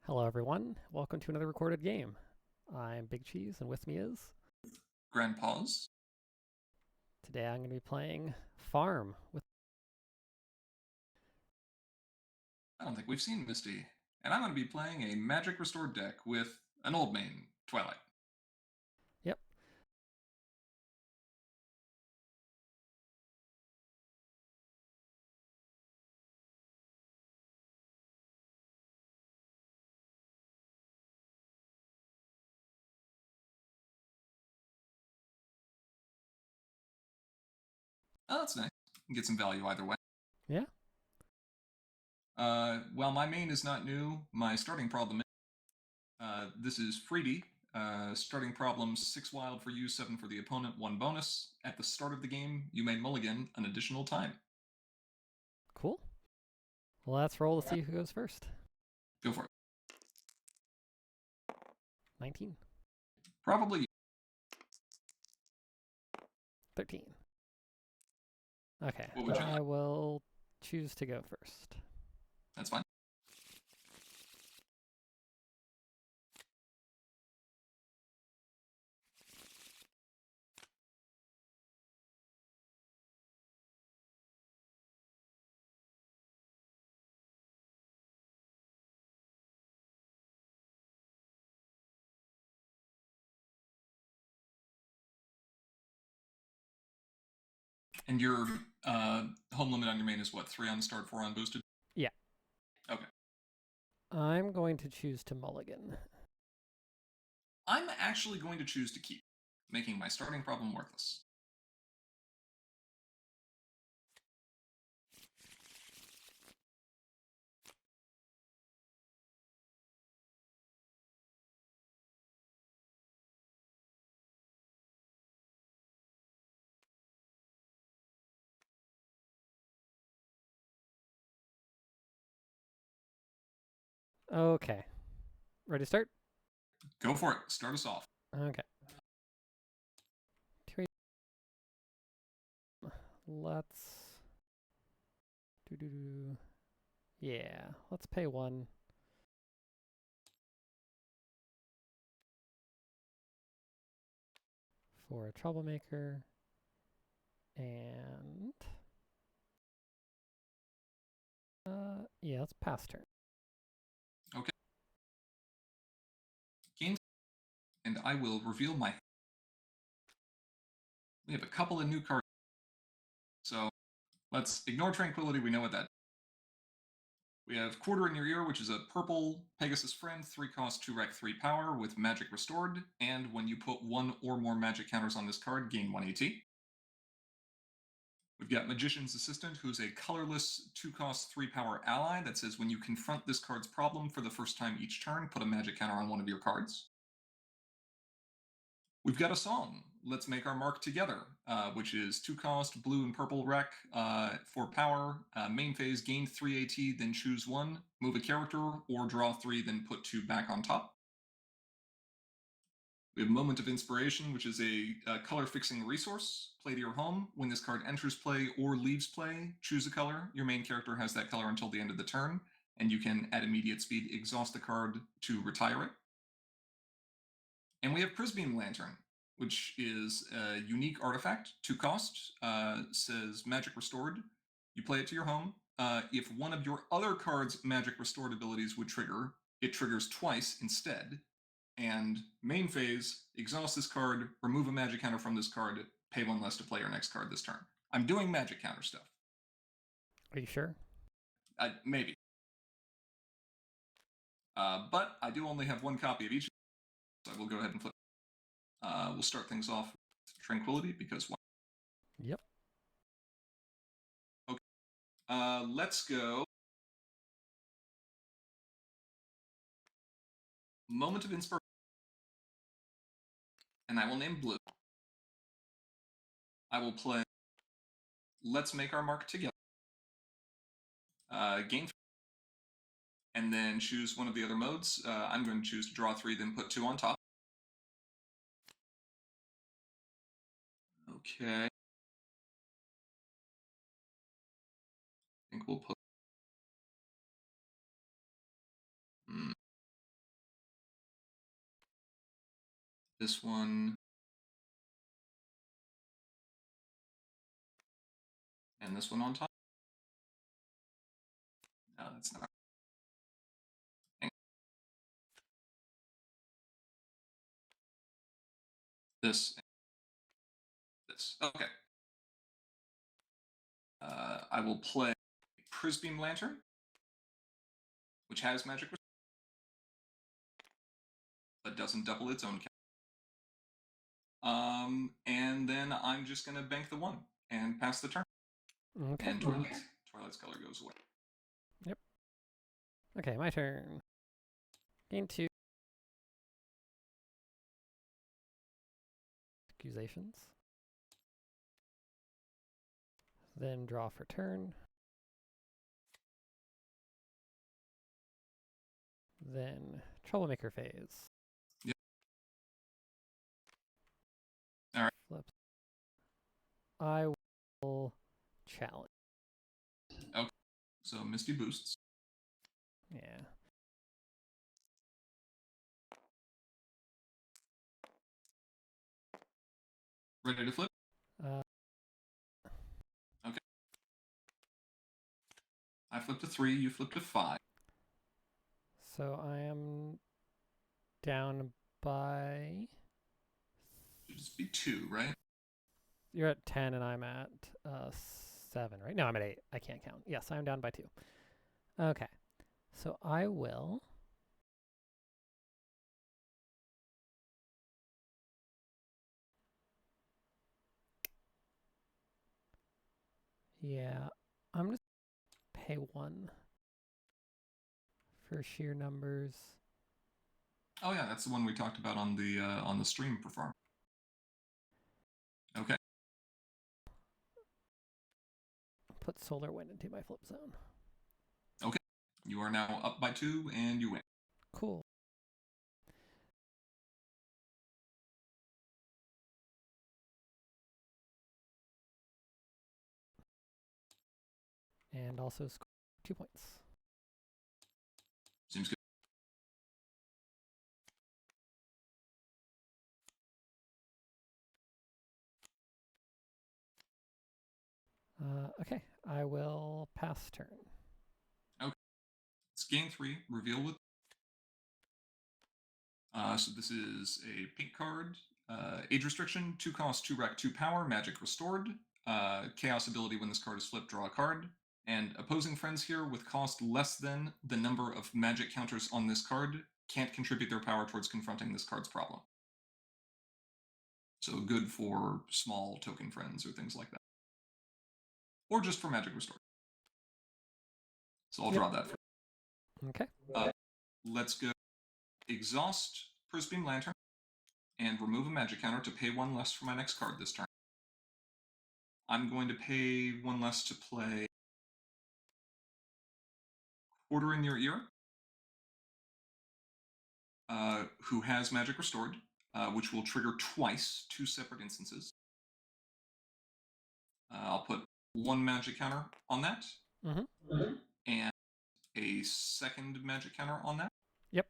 Hello, everyone. Welcome to another recorded game. I'm Bigcheese, and with me is... Grandpa's. Today I'm going to be playing Farm with... I don't think we've seen Misty. And I'm going to be playing a Magic Restored deck with an old main, Twilight. Yep. Oh, that's nice. Get some value either way. Yeah? While my main is not new, my starting problem is... this is Freedy. Starting problem 6 wild for you, 7 for the opponent, 1 bonus. At the start of the game, you may mulligan an additional time. Cool. Well, let's roll to see who goes first. Go for it. 19. Probably. 13. Okay, What would you I like? will choose to go first. That's fine. And your home limit on your main is what? 3 on start, 4 on boosted? Yeah. Okay. I'm going to choose to mulligan. I'm actually going to choose to keep, making my starting problem worthless. Okay. Ready to start? Go for it. Start us off. Okay. Let's... Yeah, let's pay 1. For a troublemaker. And... yeah, let's pass turn. Okay. Game. And I will reveal my... We have a couple of new cards. So let's ignore Tranquility. We know what that is. We have Quarter in Your Ear, which is a purple Pegasus Friend, 3 cost, 2 rec, 3 power with Magic Restored. And when you put 1 or more magic counters on this card, gain 1 AT. We've got Magician's Assistant, who's a colorless 2 cost, 3 power ally that says when you confront this card's problem for the first time each turn, put a magic counter on one of your cards. We've got a song, Let's Make Our Mark Together, which is 2 cost, blue and purple rec, for power, main phase, gain 3 AT, then choose 1, move a character, or draw 3, then put 2 back on top. We have Moment of Inspiration, which is a color-fixing resource. Play to your home. When this card enters play or leaves play, choose a color. Your main character has that color until the end of the turn, and you can, at immediate speed, exhaust the card to retire it. And we have Prisbeam Lantern, which is a unique artifact, 2 cost, says Magic Restored. You play it to your home. If one of your other card's Magic Restored abilities would trigger, it triggers twice instead. And main phase, exhaust this card, remove a magic counter from this card, pay 1 less to play your next card this turn. I'm doing magic counter stuff. Are you sure? Maybe. But I do only have 1 copy of each, so I will go ahead and flip. We'll start things off with Tranquility, because why? Yep. Okay. Let's go. Moment of Inspiration. And I will name blue. I will play Let's Make Our Mark Together. Gain 3. And then choose one of the other modes. I'm going to choose to draw 3, then put 2 on top. Okay. I think we'll put... This one. And this one on top. No, that's not. This. This. Okay. I will play Prisbeam Lantern, which has magic, but doesn't double its own count. And then I'm just gonna bank the 1 and pass the turn. Okay. And Twilight's color goes away. Yep. Okay, my turn. Gain 2. Accusations. Then draw for turn. Then Troublemaker phase. Yep. All right. Flips. I will challenge. Okay. So Misty boosts. Yeah. Ready to flip? Okay. I flipped a 3. You flipped a 5. So I am down by. Should just be 2, right? You're at 10 and I'm at 7, right? No, I'm at 8. I can't count. Yes, I'm down by 2. Okay. So I will. Yeah, I'm just pay 1 for sheer numbers. Oh yeah, that's the one we talked about on the stream perform. Okay. Put Solar Wind into my flip zone. Okay. You are now up by 2 and you win. Cool. And also score 2 points. Seems good. Okay, I will pass turn. Okay. It's gain 3. Reveal with. So this is a pink card. Age restriction, 2 cost, 2 rec, 2 power, magic restored. Chaos ability, when this card is flipped, draw a card. And opposing friends here with cost less than the number of magic counters on this card can't contribute their power towards confronting this card's problem. So good for small token friends or things like that. Or just for magic restored. So I'll draw that. Okay. Let's go exhaust Prisbeam Lantern and remove a magic counter to pay 1 less for my next card this turn. I'm going to pay 1 less to play Quarter in Your Ear, who has magic restored, which will trigger twice, 2 separate instances. I'll put 1 magic counter on that, and a second magic counter on that. Yep.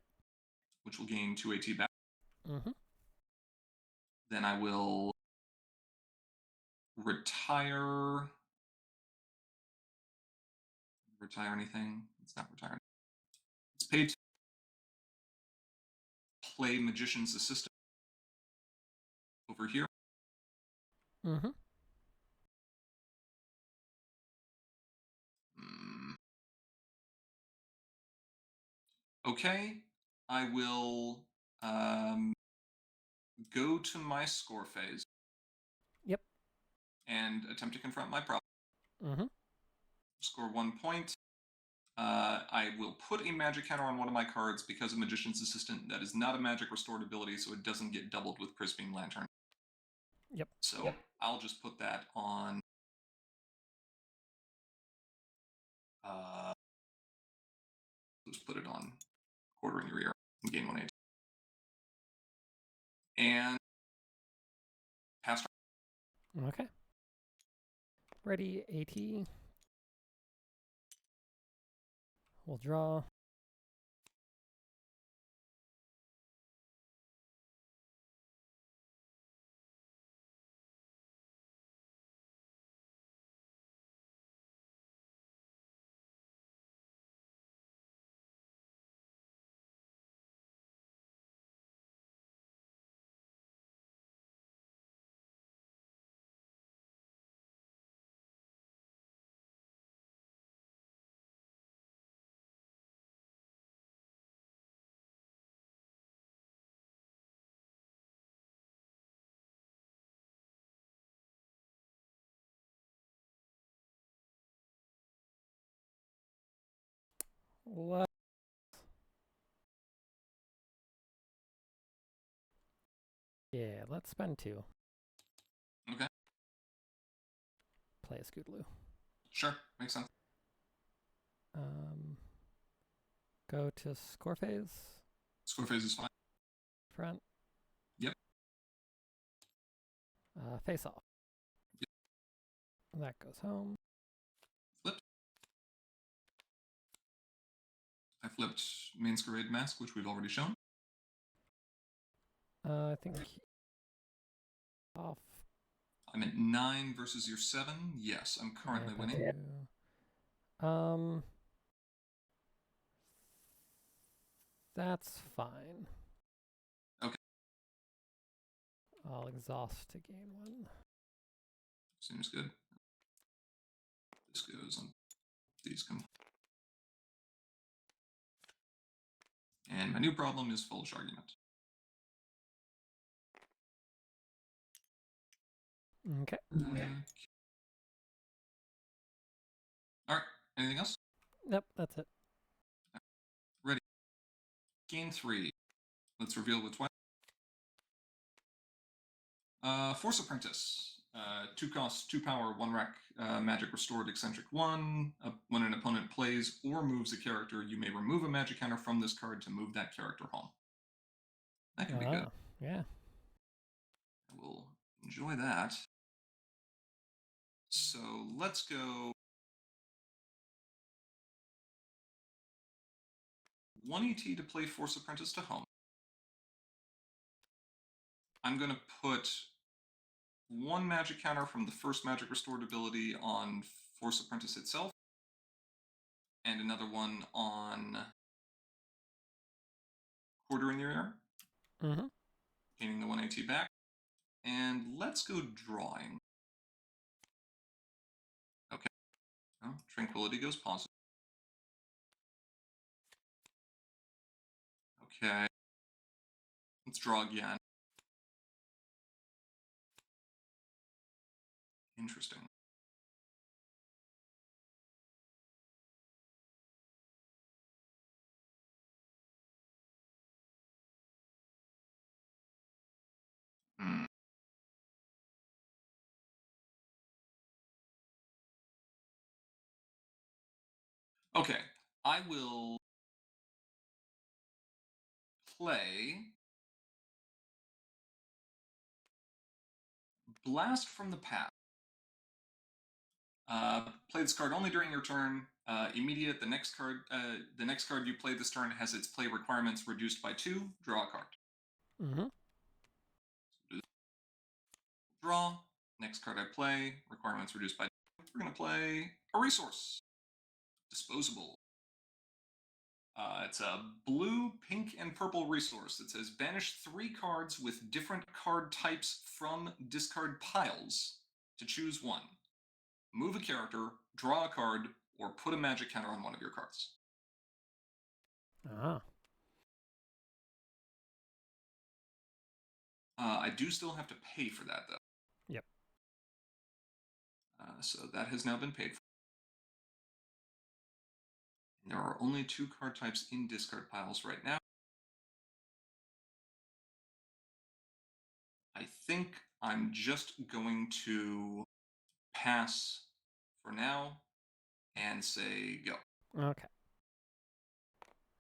Which will gain 2 AT back. Mm-hmm. Then I will retire anything. It's not retiring. It's paid to play Magician's Assistant over here. Mm-hmm. Okay, I will go to my score phase. Yep. And attempt to confront my problem. Mm-hmm. Score 1 point. I will put a magic counter on one of my cards because of Magician's Assistant. That is not a magic restored ability, so it doesn't get doubled with Prisbeam Lantern. Yep. So I'll just put that on. Let's put it on Quarter in Your Ear and gain 1 AT. And pass turn. Okay. Ready, AT. We'll draw. What? Yeah, let's spend 2. Okay. Play a Scootaloo. Sure. Makes sense. Um, go to score phase. Score phase is fine. Front. Yep. Face off. Yep. That goes home. Flipped. I flipped Masquerade Mask, which we've already shown. I think off. I'm at 9 versus your 7. Yes, I'm currently Yeah, winning. That's fine. Okay. I'll exhaust to gain 1. Seems good. This goes on. These come. And my new problem is foolish argument. Okay. All right. Anything else? Nope, that's it. Ready. Gain 3. Let's reveal what's what. Force Apprentice. 2 cost, 2 power, 1 rec, magic restored, eccentric 1. When an opponent plays or moves a character, you may remove a magic counter from this card to move that character home. That can be good. Yeah. I will enjoy that. So let's go 1 ET to play Force Apprentice to home. I'm going to put 1 magic counter from the first magic restored ability on Force Apprentice itself, and another one on Quarter in Your Ear, gaining the 1 AT back. And let's go drawing. Okay. Oh, Tranquility goes positive. Okay. Let's draw again. Interesting. Okay. I will play Blast from the Past. Play this card only during your turn. Immediate. The next card you play this turn has its play requirements reduced by 2. Draw a card. Draw. Next card I play, requirements reduced by 2. We're going to play a resource. Disposable. It's a blue, pink, and purple resource that says banish 3 cards with different card types from discard piles to choose 1. Move a character, draw a card, or put a magic counter on one of your cards. I do still have to pay for that, though. Yep. So that has now been paid for. And there are only 2 card types in discard piles right now. I think I'm just going to pass for now and say go. Okay.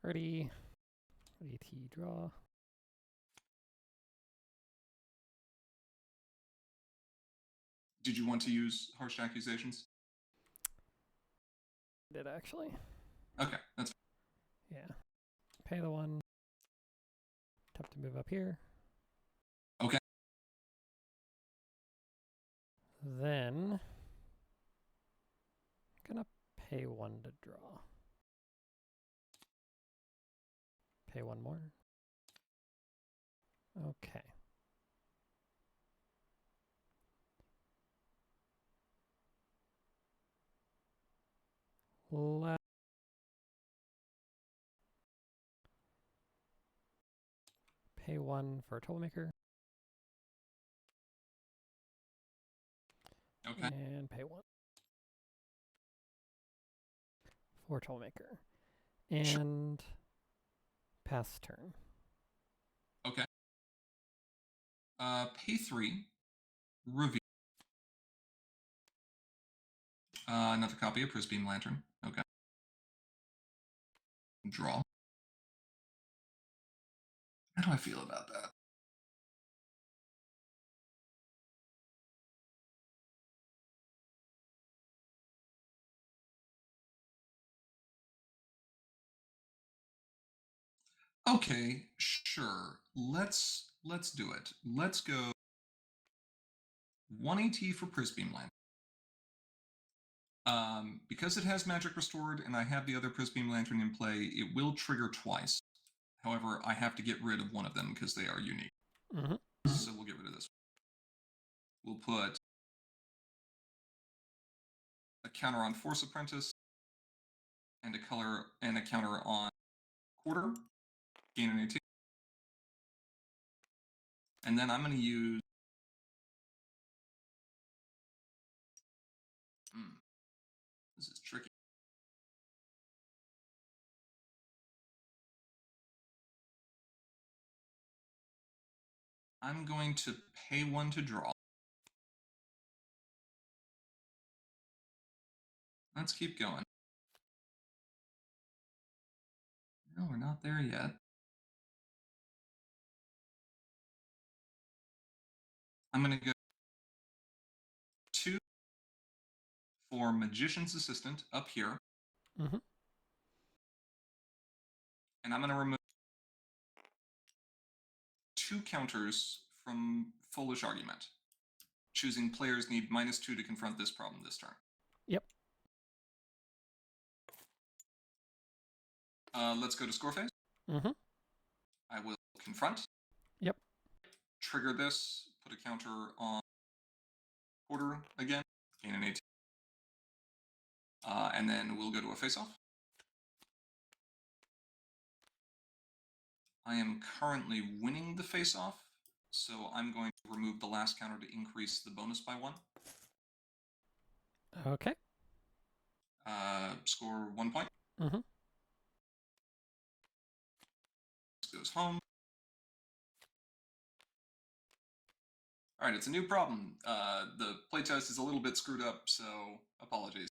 Ready. AT draw. Did you want to use harsh accusations? Did actually. Okay, that's fine. Yeah. Pay the 1. Tap to move up here. okay. Then I'm gonna pay 1 to draw. Pay 1 more. Okay. Pay 1 for a troublemaker. Okay. And pay 1 for troublemaker. And pass turn. Okay. Pay 3. Reveal. Another copy of Prisbeam Lantern. Okay. Draw. How do I feel about that? Okay, sure. Let's do it. Let's go 1 AT for Prisbeam Lantern. Because it has Magic Restored and I have the other Prisbeam Lantern in play, it will trigger twice. However, I have to get rid of one of them because they are unique. Mm-hmm. So we'll get rid of this. We'll put a counter on Force Apprentice and a counter on Quarter. Gain an AT. And then I'm going to use... This is tricky. I'm going to pay 1 to draw. Let's keep going. No, we're not there yet. I'm going to go 2 for Magician's Assistant up here. Mm-hmm. And I'm going to remove 2 counters from Foolish Argument. Choosing players need -2 to confront this problem this turn. Yep. Let's go to score phase. Mm-hmm. I will confront. Yep. Trigger this. Put a counter on Quarter again. Gain an AT. And then we'll go to a face-off. I am currently winning the face-off, so I'm going to remove the last counter to increase the bonus by 1. Okay. Score 1 point. Mm-hmm. This goes home. All right, it's a new problem. The playtest is a little bit screwed up, so apologies.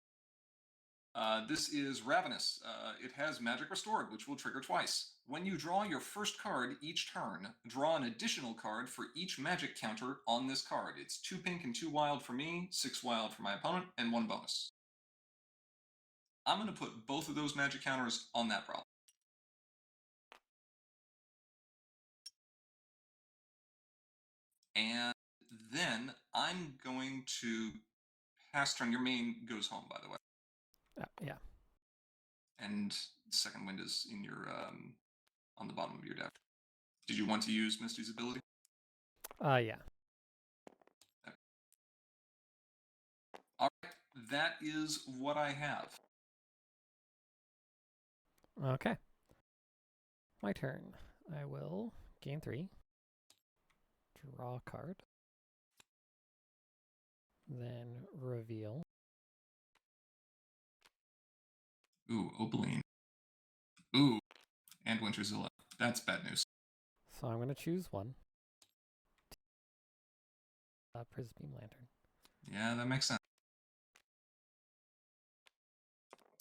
This is Ravenous. It has Magic Restored, which will trigger twice. When you draw your first card each turn, draw an additional card for each magic counter on this card. It's 2 pink and 2 wild for me, 6 wild for my opponent, and 1 bonus. I'm going to put both of those magic counters on that problem. And then I'm going to pass turn. Your main goes home, by the way. Yeah. And second wind is in your on the bottom of your deck. Did you want to use Misty's ability? Yeah. All right, that is what I have. Okay. My turn. I will gain 3. Draw a card. Then reveal. Ooh, Opaline. Ooh, and Winterzilla. That's bad news. So I'm going to choose one. Prisbeam Lantern. Yeah, that makes sense.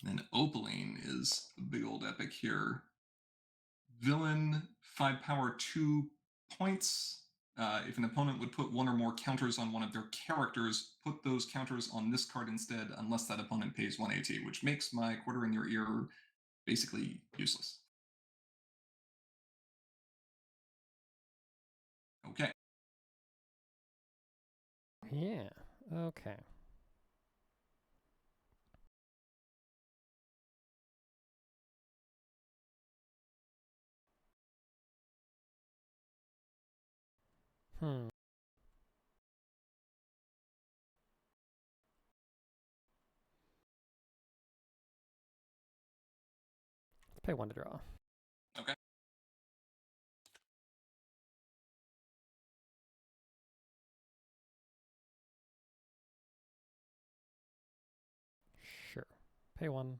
Then Opaline is a big old epic here. Villain, 5 power, 2 points. If an opponent would put 1 or more counters on one of their characters, put those counters on this card instead, unless that opponent pays 1 AT, which makes my Quarter in Your Ear basically useless. Okay. Yeah. Okay. Hmm. Let's pay 1 to draw. Okay. Sure. Pay 1.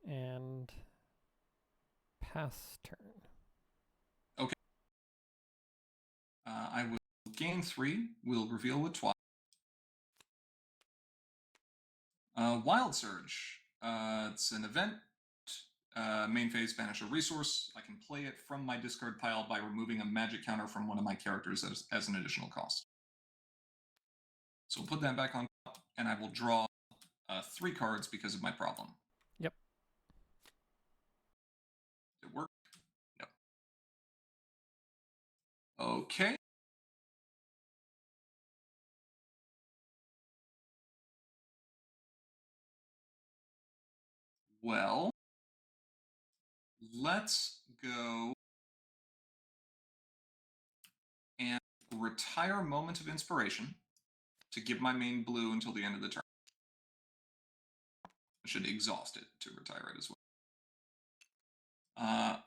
And pass turn. Okay. I will gain 3. Will reveal with twice. Wild Surge. It's an event. Main phase, banish a resource. I can play it from my discard pile by removing a magic counter from one of my characters as an additional cost. So we'll put that back on top, and I will draw 3 cards because of my problem. Yep. Did it work? No. Okay. Well, let's go and retire Moment of Inspiration to give my main blue until the end of the turn. I should exhaust it to retire it as well.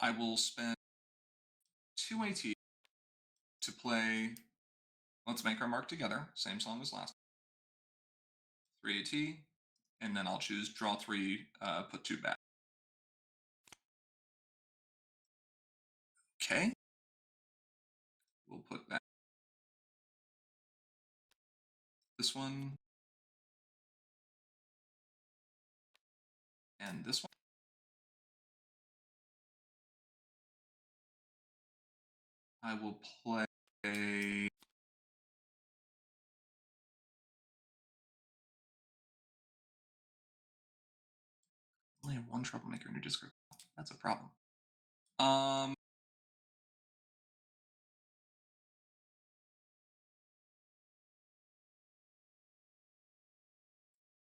I will spend 2 AT to play Let's Make Our Mark Together, same song as last. 3 AT, and then I'll choose draw 3, put 2 back. Okay. We'll put back this one and this one. I will play only have 1 troublemaker in your discard. That's a problem.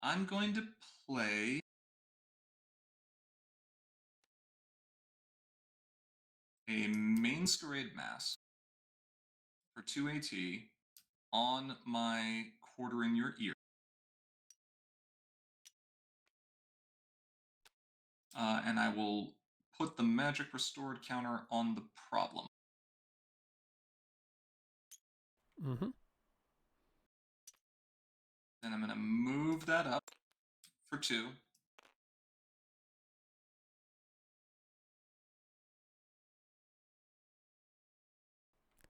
I'm going to play a Masquerade Mask for 2 AT on my Quarter in Your Ear. And I will put the Magic Restored counter on the problem. Mm-hmm. Then I'm going to move that up for 2.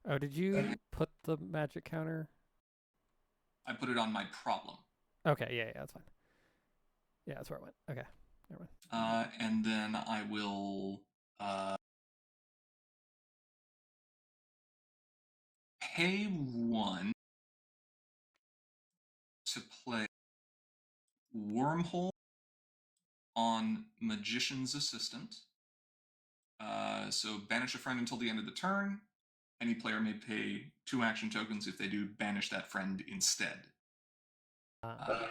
Oh, did you put the magic counter? I put it on my problem. Okay, yeah, that's fine. Yeah, that's where it went. Okay, never mind. And then I will pay 1 to play Wormhole on Magician's Assistant. So banish a friend until the end of the turn. Any player may pay 2 action tokens if they do banish that friend instead. I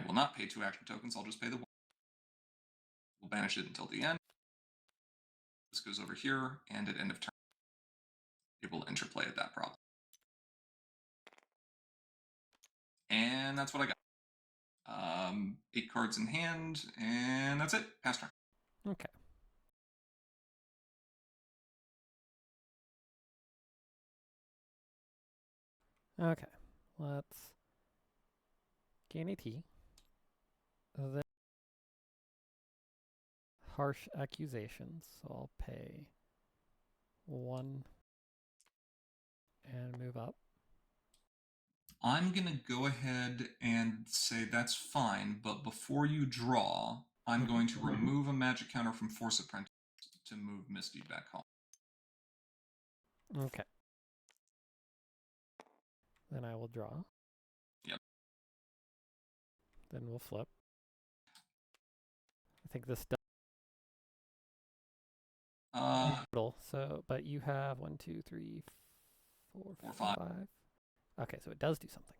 will not pay 2 action tokens, I'll just pay the 1. We'll banish it until the end. This goes over here, and at end of turn, it will interplay at that problem. And that's what I got. 8 cards in hand, and that's it. Pass turn. Okay. Okay. Let's gain AT. Then harsh accusations. So I'll pay 1 and move up. I'm going to go ahead and say that's fine, but before you draw, I'm going to remove a magic counter from Force Apprentice to move Misty back home. Okay. Then I will draw. Yep. Then we'll flip. I think this does total. So, but you have 1, 2, 3, 4, 5. Okay, so it does do something.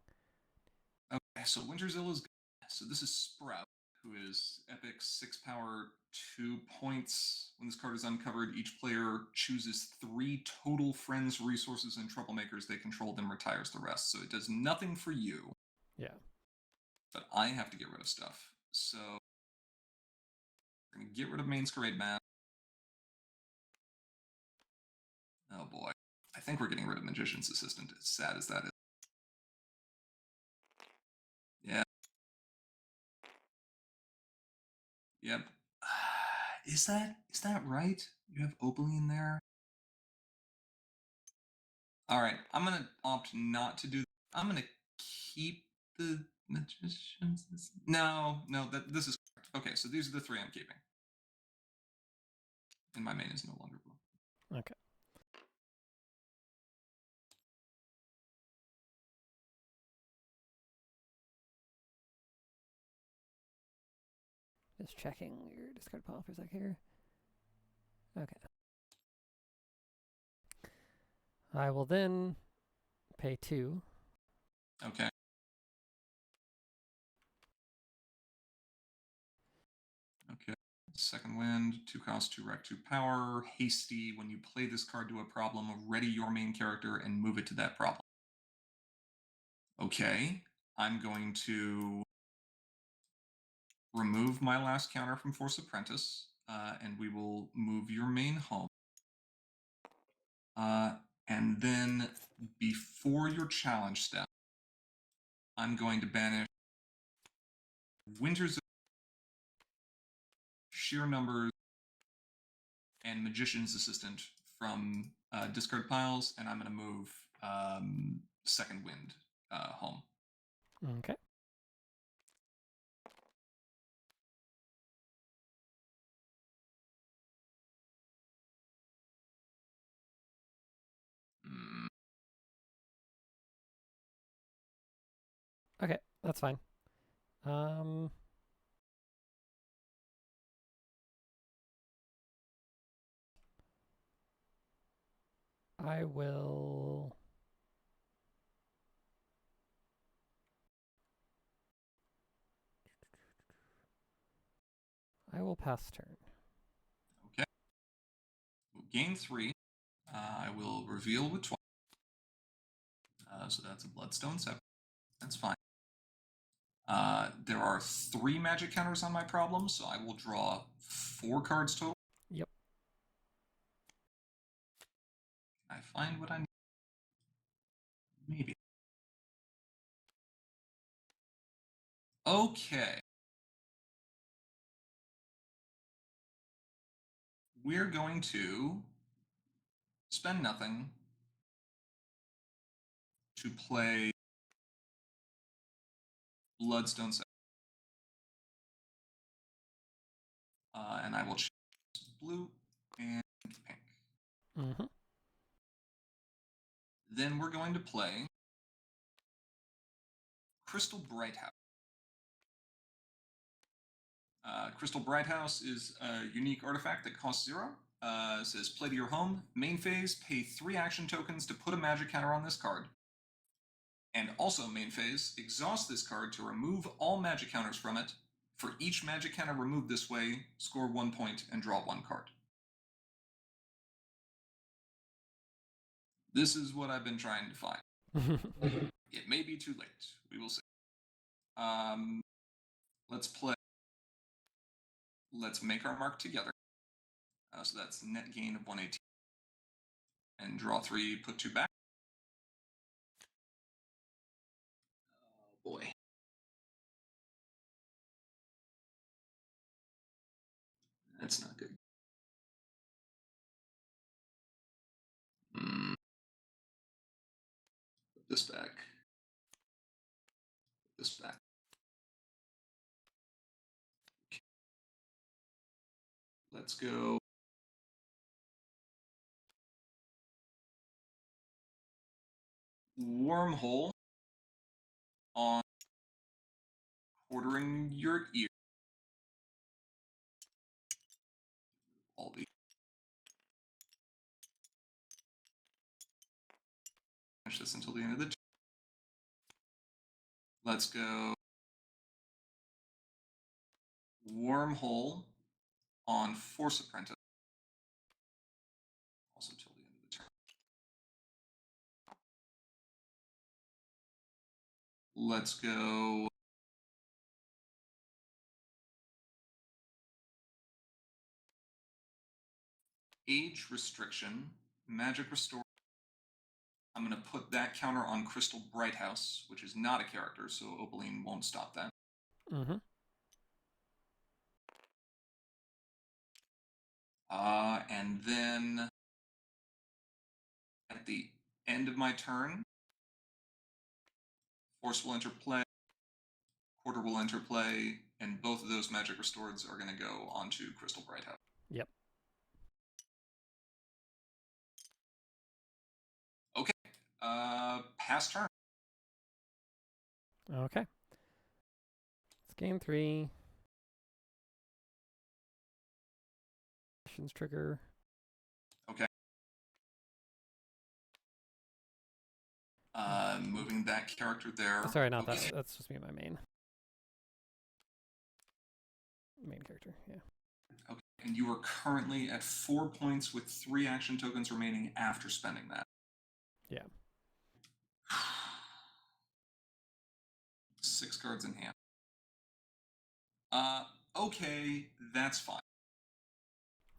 Okay, so Winterzill is good. So this is Sprout, who is epic 6 power, 2 points. When this card is uncovered, each player chooses 3 total friends, resources, and troublemakers they control, then retires the rest. So it does nothing for you. Yeah. But I have to get rid of stuff. So we're going to get rid of Masquerade Mask. Oh boy. I think we're getting rid of Magician's Assistant, as sad as that is. Yeah. Yep. Is that right? You have Opaline there? All right, I'm gonna opt not to do. I'm gonna keep the magicians. No, this is correct. Okay, so these are the three I'm keeping, and my main is no longer blue. Okay. Just checking your discard pile for a sec here. Okay. I will then pay 2. Okay. Okay. Second wind, 2 cost, 2 rec, 2 power. Hasty, when you play this card to a problem, ready your main character and move it to that problem. Okay. I'm going to remove my last counter from Force Apprentice, and we will move your main home. And then before your challenge step, I'm going to banish Winter's Sheer Numbers and Magician's Assistant from discard piles, and I'm going to move Second Wind home. Okay. Okay, that's fine. I will. I will pass turn. Okay. We'll gain 3. I will reveal with 12. So that's a Bloodstone 7. That's fine. There are 3 magic counters on my problem, so I will draw 4 cards total. Yep. Can I find what I need? Maybe. Okay. We're going to spend nothing to play Bloodstone 7. And I will choose blue and pink. Mm-hmm. Then we're going to play Crystal Brighthouse. Crystal Brighthouse is a unique artifact that costs 0. Says play to your home. Main phase, pay 3 action tokens to put a magic counter on this card. And also main phase, exhaust this card to remove all magic counters from it. For each magic counter removed this way, score 1 point and draw 1 card. This is what I've been trying to find. It may be too late. We will see. Let's play. Let's make our mark together. So that's net gain of 118. And draw 3, put 2 back. Oh boy. That's not good. Put this back. Put this back. Okay. Let's go. Wormhole on quartering your ear. All the finish this until the end of the turn. Let's go. Wormhole on Force Apprentice. Also till the end of the turn. Let's go. Age Restriction, Magic Restore. I'm going to put that counter on Crystal Brighthouse, which is not a character, so Opaline won't stop that. Mm-hmm. And then at the end of my turn, Force will enter play, Quarter will enter play, and both of those magic restoreds are going to go onto Crystal Brighthouse. Yep. Okay. Pass turn. Okay. It's game 3. Actions trigger. Okay. Moving that character there. Oh, sorry, not okay. that. That's just me, my main character. Yeah. Okay. And you are currently at 4 points with 3 action tokens remaining after spending that. Yeah. 6 cards in hand. Okay, that's fine.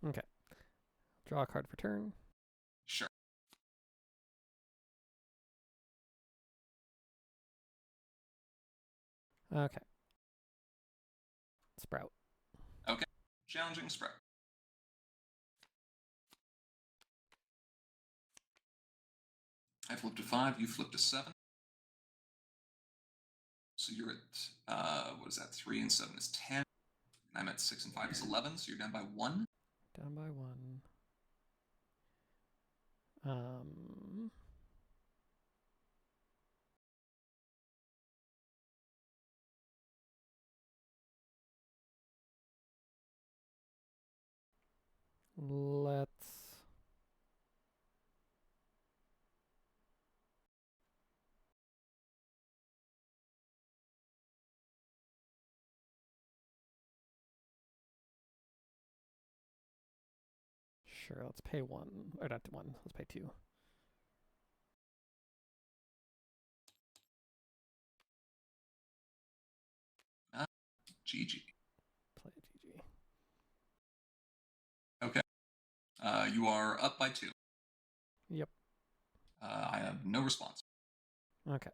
Okay. Draw a card for turn. Sure. Okay. Sprout. Okay. Challenging Sprout. I flipped to 5, you flipped to 7. So you're at, what is that? 3 and 7 is 10. And I'm at 6 and 5 is 11, so you're down by 1. Down by 1. Let's sure. Let's pay 1 or not 1. Let's pay 2. GG. Play GG. Okay. You are up by 2. Yep. I have no response. Okay.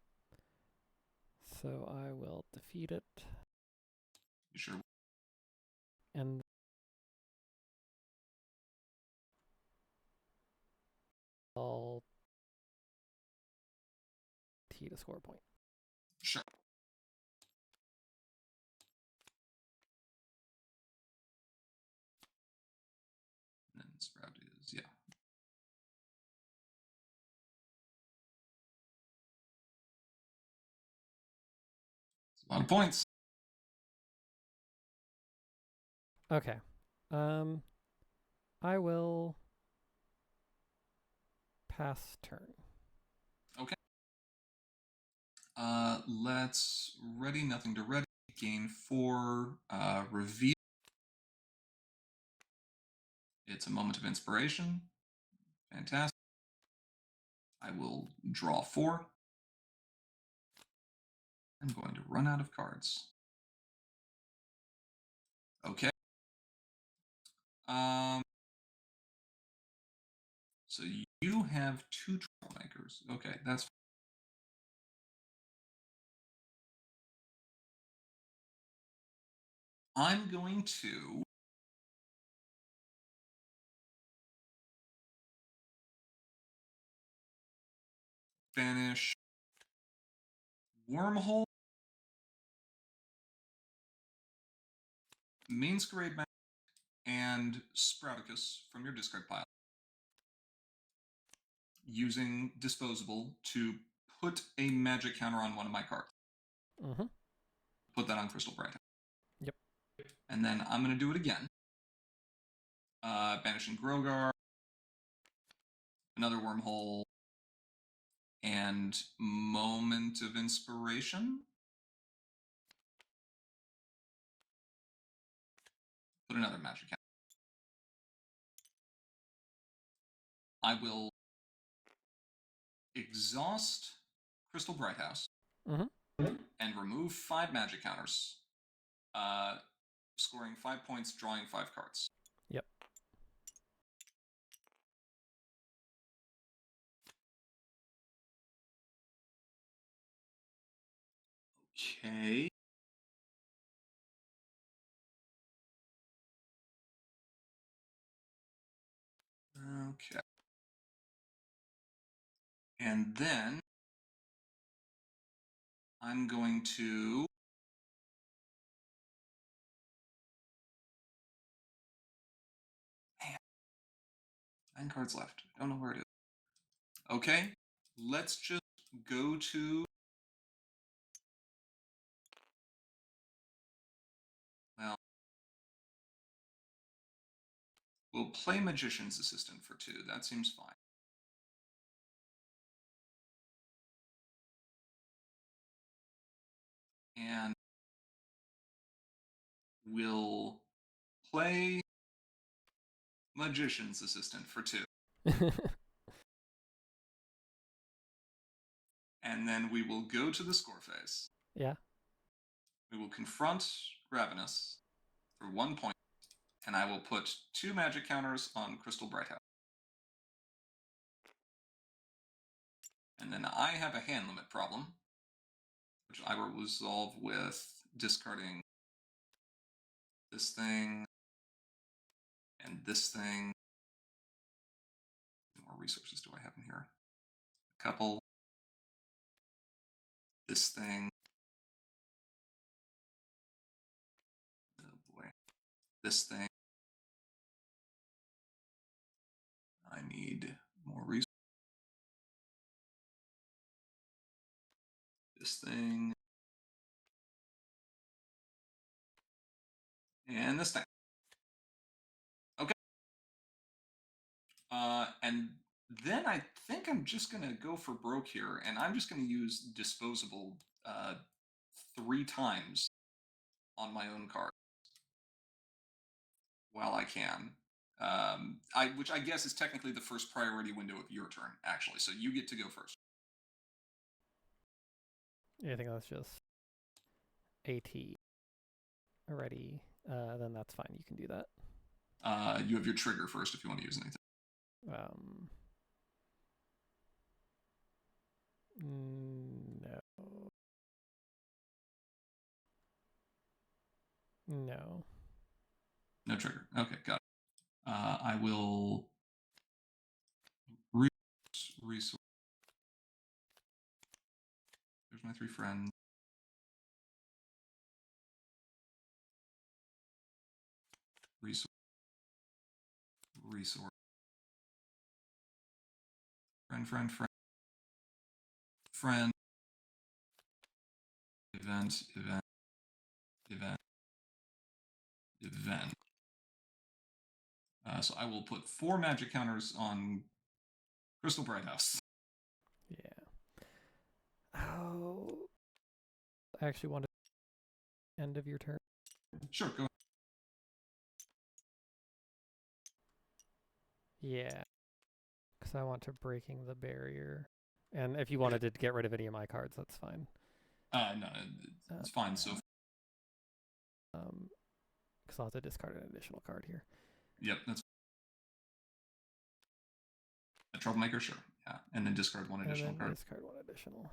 So I will defeat it. You sure? And I'll T to score a point. Sure. And then Sprout is, yeah. It's a lot of points. Okay. I will pass turn. Okay. Let's ready, nothing to ready. Gain 4. Reveal. It's a moment of inspiration. Fantastic. I will draw 4. I'm going to run out of cards. Okay. So you have 2 troublemakers. Okay, that's I'm going to banish Wormhole, Masquerade Mask, and Sprouticus from your discard pile, using Disposable to put a magic counter on one of my cards. Mm-hmm. Put that on Crystal Bright. Yep. And then I'm going to do it again. Banishing Grogar, another Wormhole, and Moment of Inspiration. Put another magic counter. I will exhaust Crystal Brighthouse and remove 5 magic counters, scoring 5 points, drawing 5 cards. Yep. Okay. And then I'm going to... Man, 9 cards left. I don't know where it is. Okay, let's just go to... Well, we'll play Magician's Assistant for 2. That seems fine. And we'll play Magician's Assistant for 2. And then we will go to the score phase. Yeah. We will confront Ravenous for 1 point, and I will put 2 magic counters on Crystal Brighthouse. And then I have a hand limit problem, which I will resolve with discarding this thing and this thing. How many more resources do I have in here? A couple. This thing. Oh boy. This thing. I need more resources. This thing. And this thing. Okay. And then I think I'm just going to go for broke here, and I'm just going to use disposable 3 times on my own card while I can. Which I guess is technically the first priority window of your turn, actually. So you get to go first. Yeah, I think that's just AT already. Then that's fine. You can do that. You have your trigger first if you want to use anything. No. No. No trigger. Okay, got it. I will resource. There's my 3 friends. Resource. Friend. Event. So I will put 4 magic counters on Crystal Brighthouse. Yeah. Oh. I actually wanted end of your turn. Sure, go ahead. Yeah. Because I want to breaking the barrier. And if you wanted to get rid of any of my cards, that's fine. No, it's fine. So, because I'll have to discard an additional card here. Yep, that's a troublemaker, sure. Yeah, and then discard 1 additional card. Discard 1 additional.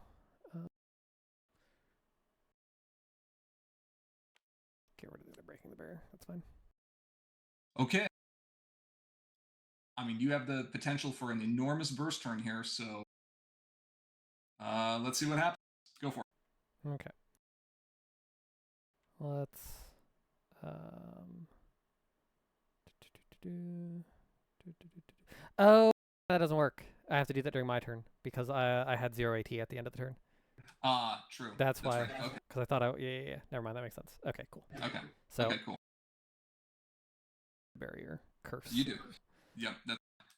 Get rid of the breaking the barrier. That's fine. Okay. I mean, you have the potential for an enormous burst turn here, so let's see what happens. Go for it. Okay. Let's oh, that doesn't work. I have to do that during my turn because I had 0 AT at the end of the turn. True. That's why. Right. Okay. Because I thought yeah. Never mind. That makes sense. Okay, cool. Okay. So. Okay, cool. Barrier curse. You do. Yep.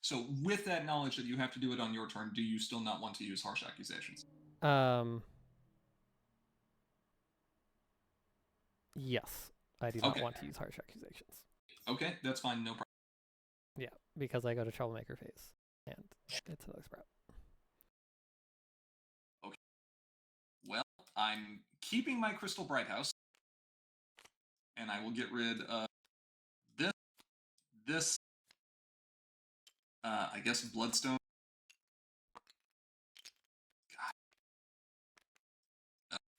So with that knowledge that you have to do it on your turn, do you still not want to use harsh accusations? Yes, I do not want to use harsh accusations. Okay, that's fine. No problem. Yeah, because I go to troublemaker phase, and it's another sprout. Okay. Well, I'm keeping my Crystal Brighthouse, and I will get rid of this. I guess Bloodstone. God.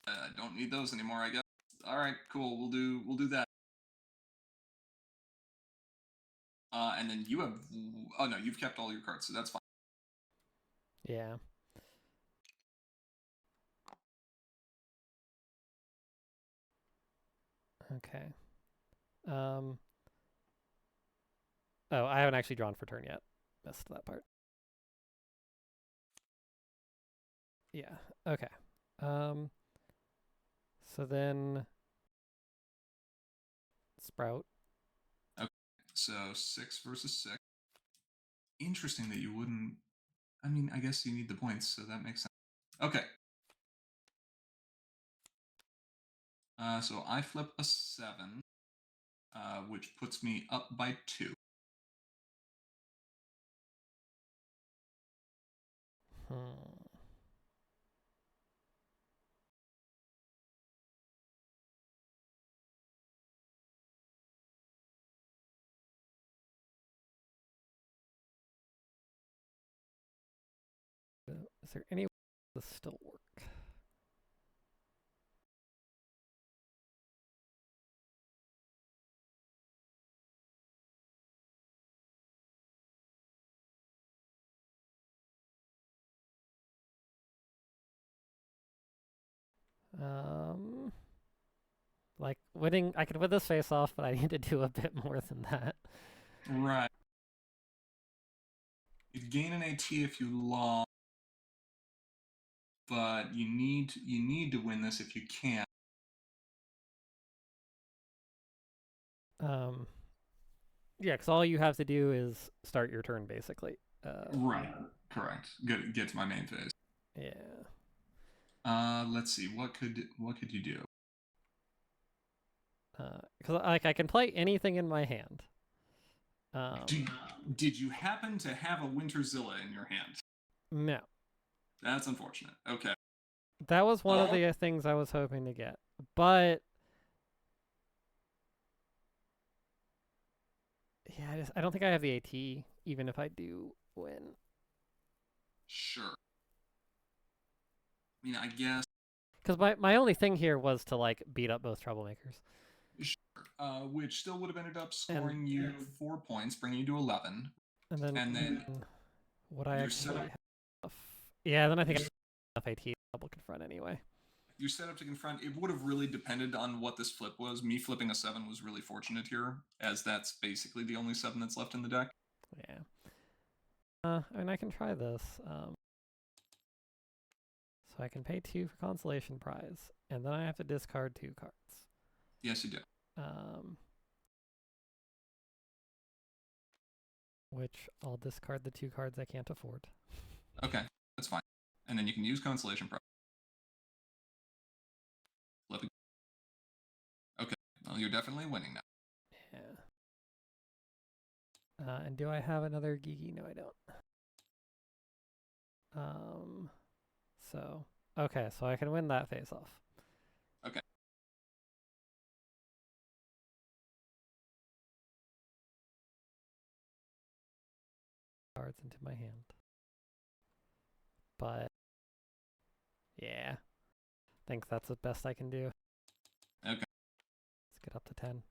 I don't need those anymore, I guess. All right, cool. We'll do that. And then you have... Oh, no, you've kept all your cards, so that's fine. Yeah. Okay. Um. Oh, I haven't actually drawn for turn yet. Missed that part. Yeah. Okay. Um. So then sprout. Okay, so 6 versus 6. Interesting that you wouldn't. I mean, I guess you need the points, so that makes sense. Okay. So I flip a 7, which puts me up by 2. Hmm. Is there any way this still work? Um. Like winning, I could win this face off, but I need to do a bit more than that. Right. You'd gain an AT if you lost, but you need to win this if you can. Um. Yeah, because all you have to do is start your turn, basically. Right. Correct. Get to my main phase. Yeah. Let's see. What could you do? Because like I can play anything in my hand. Do Um. did you happen to have a Winterzilla in your hand? No, That's unfortunate. Okay. that was one of Uh, the things I was hoping to get, but yeah, I don't think I have the AT, even if I do win. sure. I mean, I guess. Because my only thing here was to like beat up both troublemakers, Sure. Which still would have ended up and scoring you 4 points, bringing you to 11. and then And then would I you're set actually up. have enough? Yeah, then I think You're, I have enough AT double confront anyway. you're set up to confront. It would have really depended on what this flip was. Me flipping a 7 was really fortunate here, as that's basically the only 7 that's left in the deck. Yeah. I mean I can try this. So I can pay 2 for consolation prize, and then I have to discard 2 cards. Yes, you do. Um, which I'll discard the 2 cards I can't afford. Okay, that's fine. And then you can use consolation prize. Flip it. Okay, well, you're definitely winning now. Yeah. And do I have another Gigi? No, I don't. Um, so okay, so I can win that face off. Okay. Cards into my hand. But yeah, I think that's the best I can do. Okay. Let's get up to 10,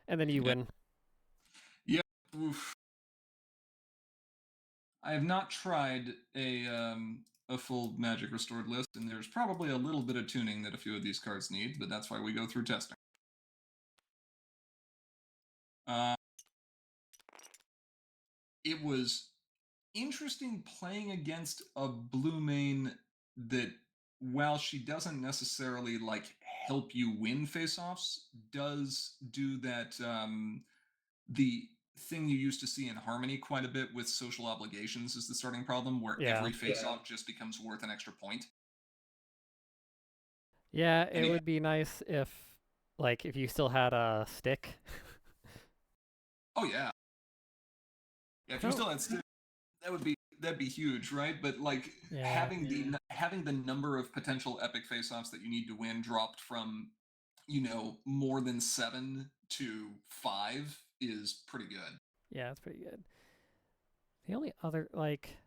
and then you Yeah. win. Yeah. Oof. I have not tried a full Magic Restored list, and there's probably a little bit of tuning that a few of these cards need, but that's why we go through testing. Uh, it was interesting playing against a blue main that, while she doesn't necessarily like help you win face-offs, does do that the thing you used to see in Harmony quite a bit with social obligations is the starting problem, where Yeah. every face-off just becomes worth an extra point. Yeah, it And it, would be nice if, like, if you still had a stick. oh yeah, yeah. I If you don't. still had stick, that'd be huge, right? But like Yeah. having the number of potential epic face-offs that you need to win dropped from more than 7 to 5 is pretty good. Yeah, it's pretty good. The only other like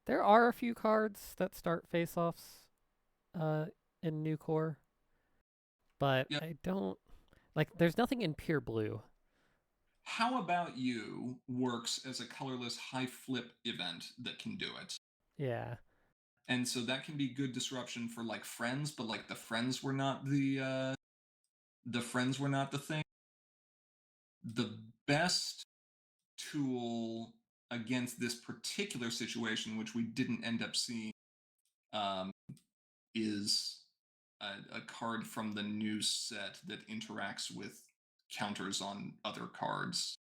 there are a few cards that start face-offs uh in new core, but Yep. I don't like there's nothing in pure blue. How About You works as a colorless high flip event that can do it. Yeah. And so that can be good disruption for like friends, but like the friends were not the friends were not the thing. The best tool against this particular situation, which we didn't end up seeing, um, is a card from the new set that interacts with counters on other cards.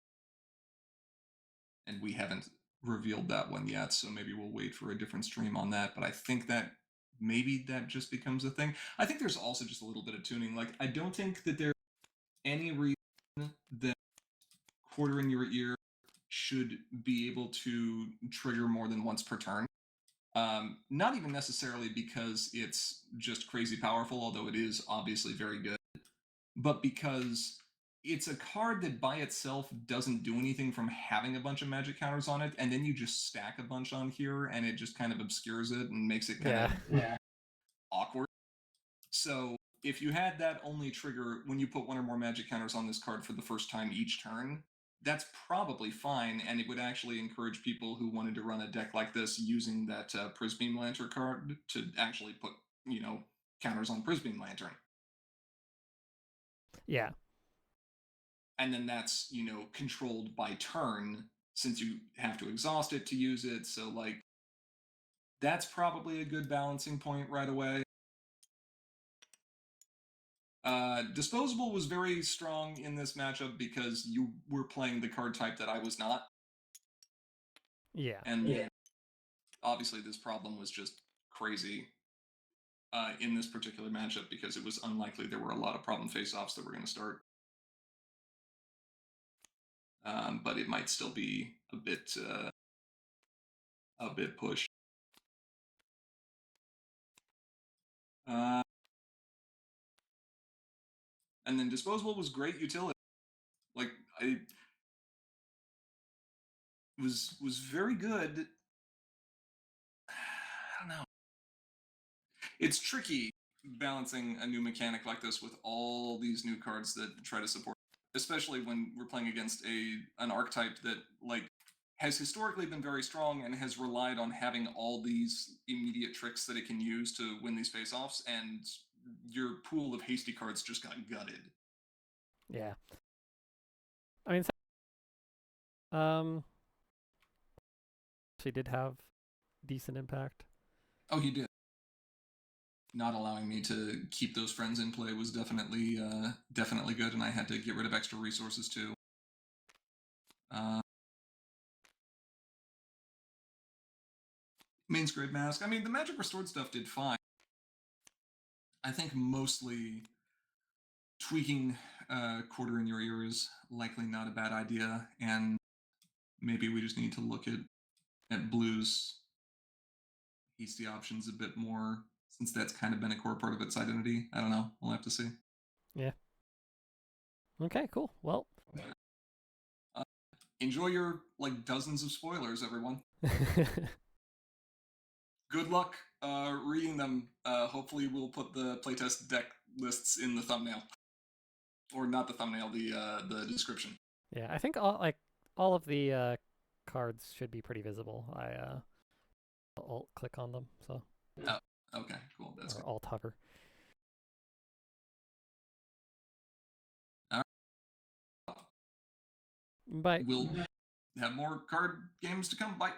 And we haven't revealed that one yet, so maybe we'll wait for a different stream on that. But I think that maybe that just becomes a thing. I think there's also just a little bit of tuning. Like, I don't think that there's any reason that quarter in your ear should be able to trigger more than once per turn. Not even necessarily because it's just crazy powerful, although it is obviously very good, but because it's a card that by itself doesn't do anything from having a bunch of magic counters on it, and then you just stack a bunch on here, and it just kind of obscures it and makes it kind Yeah. of awkward. So if you had that only trigger when you put one or more magic counters on this card for the first time each turn, that's probably fine, and it would actually encourage people who wanted to run a deck like this using that Prisbeam Lantern card to actually put, counters on Prisbeam Lantern. Yeah. And then that's, controlled by turn since you have to exhaust it to use it. So, like, that's probably a good balancing point right away. Disposable was very strong in this matchup because you were playing the card type that I was not. Yeah. And obviously this problem was just crazy in this particular matchup because it was unlikely there were a lot of problem face-offs that were going to start. But it might still be a bit pushed. And then disposable was great utility. Like, I was very good. I don't know. It's tricky balancing a new mechanic like this with all these new cards that try to support, especially when we're playing against an archetype that, like, has historically been very strong and has relied on having all these immediate tricks that it can use to win these face-offs, and your pool of hasty cards just got gutted. Yeah. I mean, um, she did have decent impact. Oh, he did. Not allowing me to keep those friends in play was definitely good, and I had to get rid of extra resources too. Main Grid Mask. I mean, the Magic Restored stuff did fine. I think mostly tweaking quarter in your ear is likely not a bad idea, and maybe we just need to look at Blue's hasty options a bit more, since that's kind of been a core part of its identity. I don't know. We'll have to see. Yeah. Okay, cool. Well, enjoy your, like, dozens of spoilers, everyone. Good luck reading them. Hopefully we'll put the playtest deck lists in the thumbnail. Or not the thumbnail, the description. Yeah, I think all of the cards should be pretty visible. I alt click on them, so. Oh, okay, cool. That's or good. alt hover. All right. Bye. We'll have more card games to come. Bye.